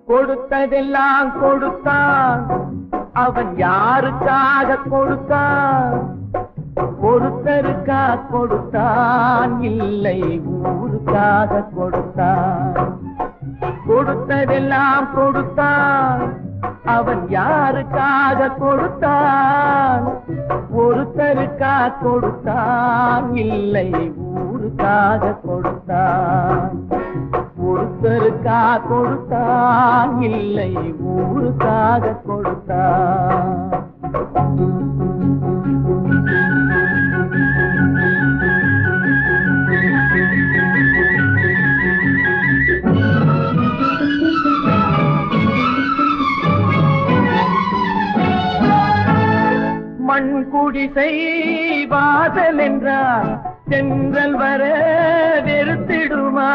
கொடுத்ததெல்லாம் கொடுத்தான், அவன் யாருக்காக கொடுத்தான்? ஒருத்தருக்கா கொடுத்தான், இல்லை ஊருக்காக கொடுத்தான். கொடுத்ததெல்லாம் கொடுத்தான், அவன் யாருக்காக கொடுத்தான்? ஒருத்தருக்கா கொடுத்தான், இல்லை ஊருக்காக கொடுத்தான். ஒருத்தருக்கா கொடுத்தான், இல்லை ஊருக்காக கொடுத்தான். மண் குடிசை வாசல் என்றார் தென்றல் வர வெறுத்திடுமா?